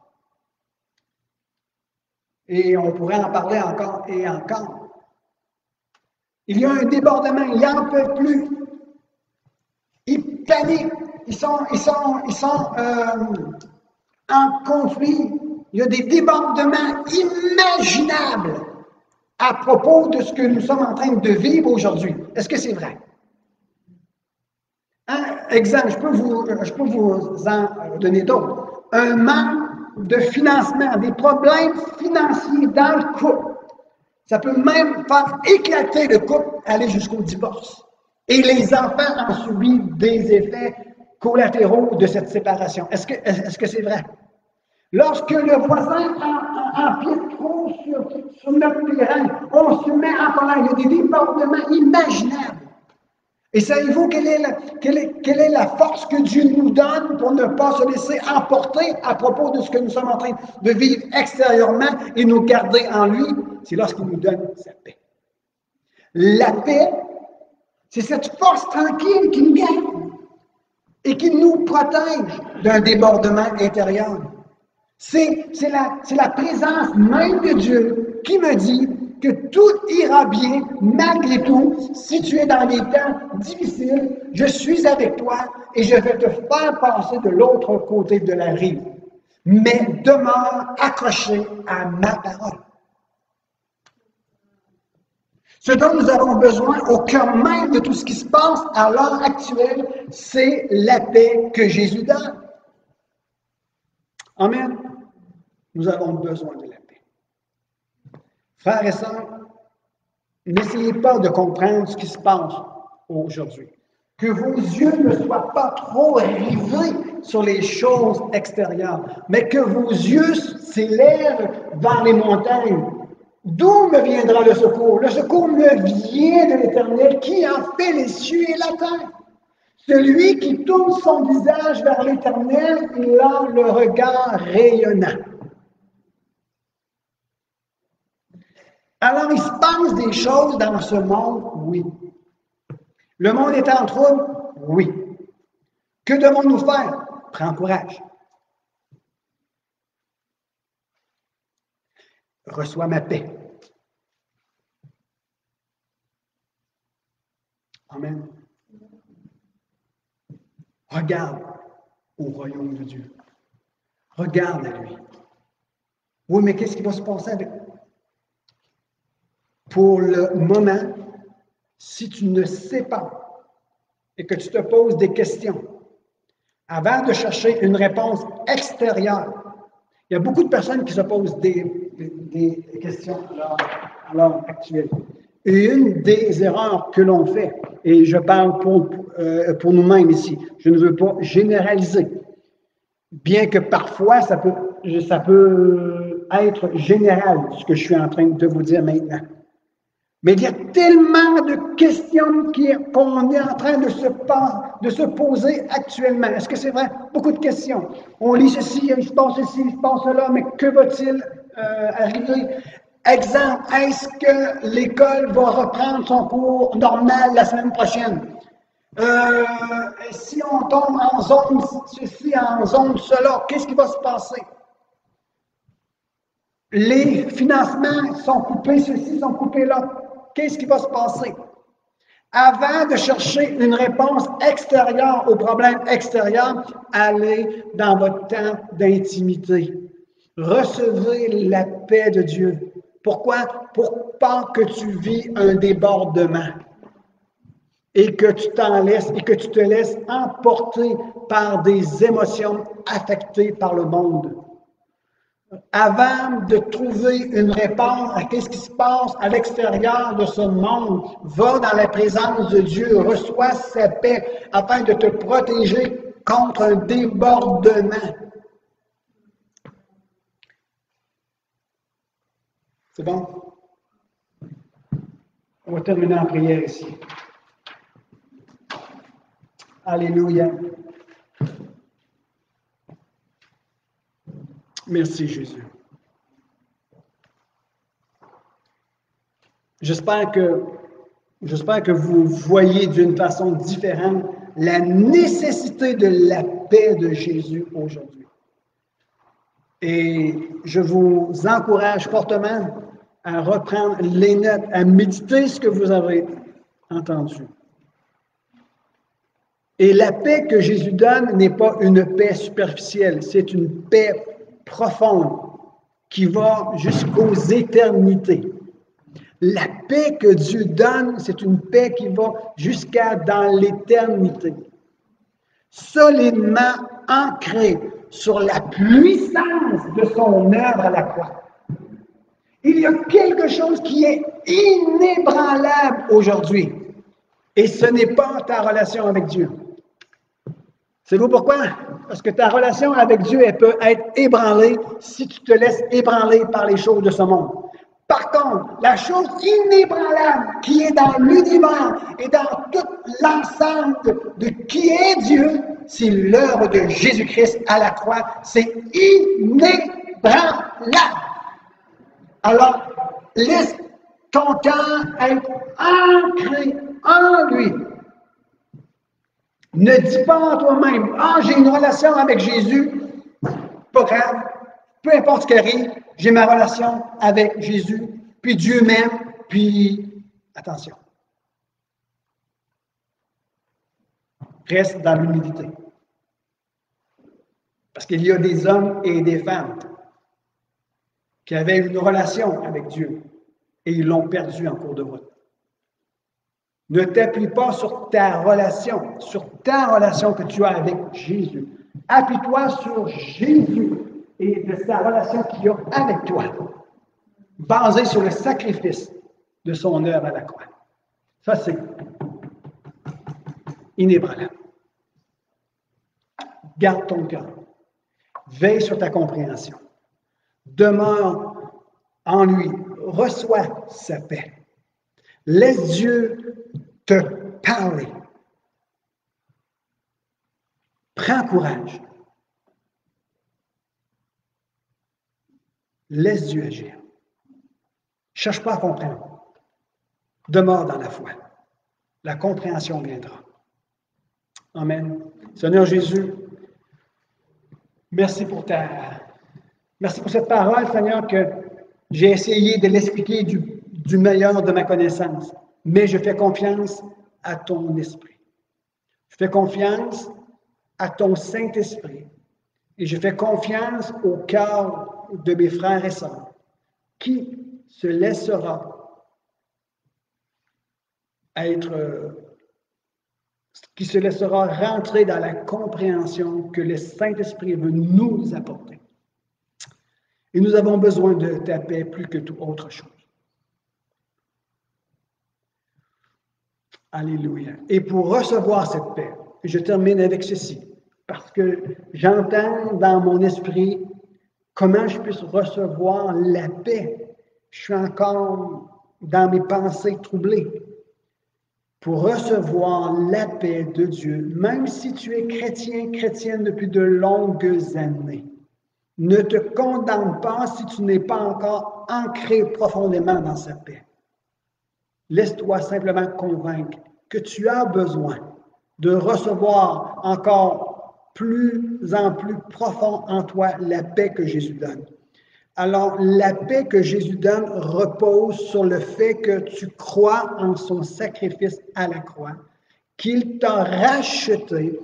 Et on pourrait en parler encore et encore. Il y a un débordement, il n'en peut plus. Ils paniquent, ils sont en conflit. Il y a des débordements imaginables à propos de ce que nous sommes en train de vivre aujourd'hui. Est-ce que c'est vrai? Exemple, je peux vous en donner d'autres. Un manque de financement, des problèmes financiers dans le couple. Ça peut même faire éclater le couple, aller jusqu'au divorce. Et les enfants ont subi des effets collatéraux de cette séparation. Est-ce que c'est vrai? Lorsque le voisin empiète trop sur notre terrain, on se met en colère. Il y a des débordements imaginables. Et savez-vous quelle est la force que Dieu nous donne pour ne pas se laisser emporter à propos de ce que nous sommes en train de vivre extérieurement et nous garder en lui? C'est lorsqu'il nous donne sa paix. La paix, c'est cette force tranquille qui nous garde et qui nous protège d'un débordement intérieur. C'est la présence même de Dieu qui me dit que tout ira bien malgré tout. Si tu es dans des temps difficiles, je suis avec toi et je vais te faire passer de l'autre côté de la rive. Mais demeure accroché à ma parole. Ce dont nous avons besoin au cœur même de tout ce qui se passe à l'heure actuelle, c'est la paix que Jésus donne. Amen. Nous avons besoin de la paix. Frères et sœurs, n'essayez pas de comprendre ce qui se passe aujourd'hui. Que vos yeux ne soient pas trop rivés sur les choses extérieures, mais que vos yeux s'élèvent vers les montagnes. D'où me viendra le secours? Le secours me vient de l'Éternel qui a fait les cieux et la terre. Celui qui tourne son visage vers l'Éternel, il a le regard rayonnant. Alors, il se passe des choses dans ce monde, oui. Le monde est en trouble, Oui. Que devons-nous faire? Prends courage. Reçois ma paix. Amen. Regarde au royaume de Dieu. Regarde à lui. Oui, mais qu'est-ce qui va se passer avec? Pour le moment, si tu ne sais pas et que tu te poses des questions, avant de chercher une réponse extérieure, il y a beaucoup de personnes qui se posent des questions à l'heure actuelle. Et une des erreurs que l'on fait, et je parle pour nous-mêmes ici, je ne veux pas généraliser, bien que parfois ça peut être général, ce que je suis en train de vous dire maintenant. Mais il y a tellement de questions qu'on est en train de se poser actuellement. Est-ce que c'est vrai? Beaucoup de questions. On lit ceci, il se passe ceci, il se passe cela, mais que va-t-il arriver? Exemple, est-ce que l'école va reprendre son cours normal la semaine prochaine? Si on tombe en zone ceci, en zone cela, qu'est-ce qui va se passer? Les financements sont coupés, ceux-ci sont coupés là. Qu'est-ce qui va se passer? Avant de chercher une réponse extérieure aux problèmes extérieurs, allez dans votre temps d'intimité. Recevez la paix de Dieu. Pourquoi? Pour pas que tu vis un débordement et que tu t'en laisses et que tu te laisses emporter par des émotions affectées par le monde. Avant de trouver une réponse à ce qui se passe à l'extérieur de ce monde, va dans la présence de Dieu, reçois sa paix afin de te protéger contre un débordement. C'est bon? On va terminer en prière ici. Alléluia. Merci Jésus. J'espère que vous voyez d'une façon différente la nécessité de la paix de Jésus aujourd'hui. Et je vous encourage fortement à reprendre les notes, à méditer ce que vous avez entendu. Et la paix que Jésus donne n'est pas une paix superficielle, c'est une paix profonde qui va jusqu'aux éternités. La paix que Dieu donne, c'est une paix qui va jusqu'à dans l'éternité. Solidement ancrée sur la puissance de son œuvre à la croix. Il y a quelque chose qui est inébranlable aujourd'hui. Et ce n'est pas ta relation avec Dieu. Savez-vous pourquoi? Parce que ta relation avec Dieu, elle peut être ébranlée si tu te laisses ébranler par les choses de ce monde. Par contre, la chose inébranlable qui est dans l'univers et dans tout l'ensemble de qui est Dieu, c'est l'œuvre de Jésus-Christ à la croix. C'est inébranlable. Alors, laisse ton cœur être ancré en lui. Ne dis pas à toi-même, j'ai une relation avec Jésus, pas grave, peu importe ce qui arrive, j'ai ma relation avec Jésus, puis Dieu m'aime, puis attention. Reste dans l'humilité. Parce qu'il y a des hommes et des femmes qui avaient une relation avec Dieu et ils l'ont perdue en cours de route. Ne t'appuie pas sur ta relation que tu as avec Jésus. Appuie-toi sur Jésus et de sa relation qu'il a avec toi, basée sur le sacrifice de son œuvre à la croix. Ça, c'est inébranlable. Garde ton cœur. Veille sur ta compréhension. Demeure en lui. Reçois sa paix. Laisse Dieu te parler. Prends courage. Laisse Dieu agir. Cherche pas à comprendre. Demeure dans la foi. La compréhension viendra. Amen. Seigneur Jésus, merci pour cette parole, Seigneur, que j'ai essayé de l'expliquer du meilleur de ma connaissance. Mais je fais confiance à ton esprit. Je fais confiance à ton Saint-Esprit. Et je fais confiance au cœur de mes frères et sœurs qui se laissera rentrer dans la compréhension que le Saint-Esprit veut nous apporter. Et nous avons besoin de ta paix plus que toute autre chose. Alléluia. Et pour recevoir cette paix, je termine avec ceci, parce que j'entends dans mon esprit comment je puisse recevoir la paix. Je suis encore dans mes pensées troublées. Pour recevoir la paix de Dieu, même si tu es chrétien, chrétienne depuis de longues années, ne te condamne pas si tu n'es pas encore ancré profondément dans sa paix. Laisse-toi simplement convaincre que tu as besoin de recevoir encore plus en plus profond en toi la paix que Jésus donne. Alors, la paix que Jésus donne repose sur le fait que tu crois en son sacrifice à la croix, qu'il t'a racheté,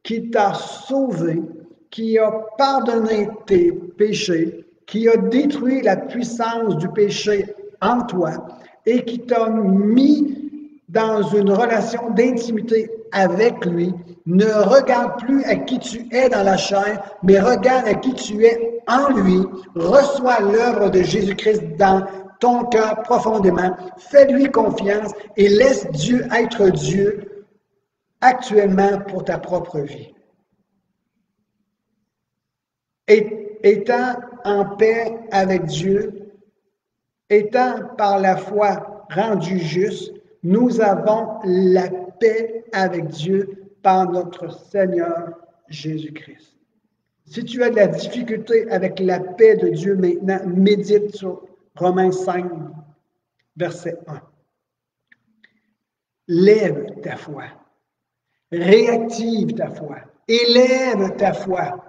qu'il t'a sauvé, qu'il a pardonné tes péchés, qu'il a détruit la puissance du péché en toi et qui t'a mis dans une relation d'intimité avec lui. Ne regarde plus à qui tu es dans la chair, mais regarde à qui tu es en lui. Reçois l'œuvre de Jésus-Christ dans ton cœur profondément. Fais-lui confiance et laisse Dieu être Dieu actuellement pour ta propre vie. Étant en paix avec Dieu, étant par la foi rendu juste, nous avons la paix avec Dieu par notre Seigneur Jésus-Christ. Si tu as de la difficulté avec la paix de Dieu maintenant, médite sur Romains 5, verset 1. Lève ta foi, réactive ta foi, élève ta foi.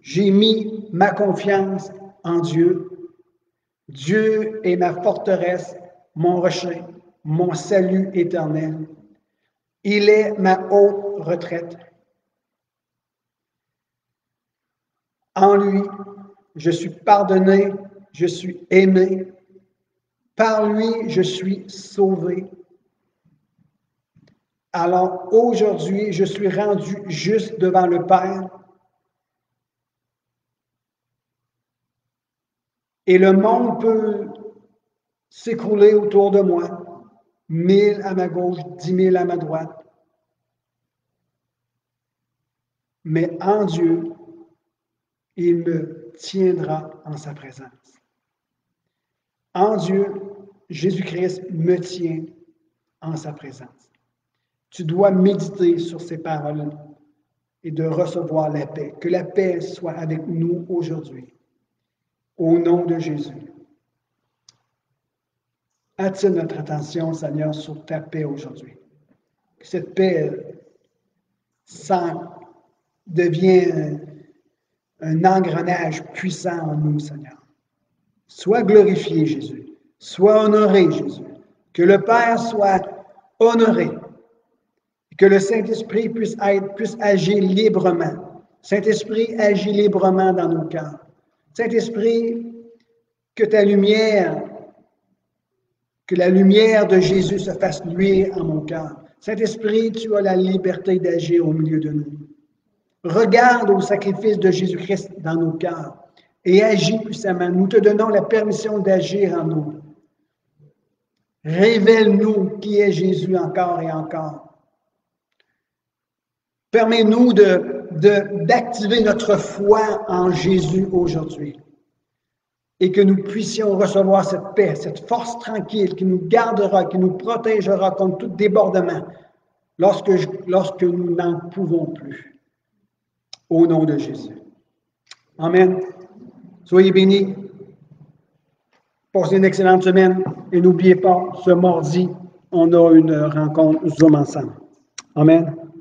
J'ai mis ma confiance en Dieu. Dieu est ma forteresse, mon rocher, mon salut éternel. Il est ma haute retraite. En lui, je suis pardonné, je suis aimé. Par lui, je suis sauvé. Alors aujourd'hui, je suis rendu juste devant le Père. Et le monde peut s'écrouler autour de moi. 1000 à ma gauche, 10 000 à ma droite. Mais en Dieu, il me tiendra en sa présence. En Dieu, Jésus-Christ me tient en sa présence. Tu dois méditer sur ces paroles et de recevoir la paix. Que la paix soit avec nous aujourd'hui. Au nom de Jésus. Attire notre attention, Seigneur, sur ta paix aujourd'hui. Que cette paix devienne un engrenage puissant en nous, Seigneur. Sois glorifié, Jésus. Sois honoré, Jésus. Que le Père soit honoré. Et que le Saint-Esprit puisse agir librement. Saint-Esprit, agis librement dans nos cœurs. Saint-Esprit, que ta lumière, que la lumière de Jésus se fasse luire en mon cœur. Saint-Esprit, tu as la liberté d'agir au milieu de nous. Regarde au sacrifice de Jésus-Christ dans nos cœurs et agis puissamment. Nous te donnons la permission d'agir en nous. Révèle-nous qui est Jésus encore et encore. Permets-nous d'activer notre foi en Jésus aujourd'hui et que nous puissions recevoir cette paix, cette force tranquille qui nous gardera, qui nous protégera contre tout débordement lorsque nous n'en pouvons plus. Au nom de Jésus. Amen. Soyez bénis. Passez une excellente semaine et n'oubliez pas, ce mardi, on a une rencontre Zoom ensemble. Amen.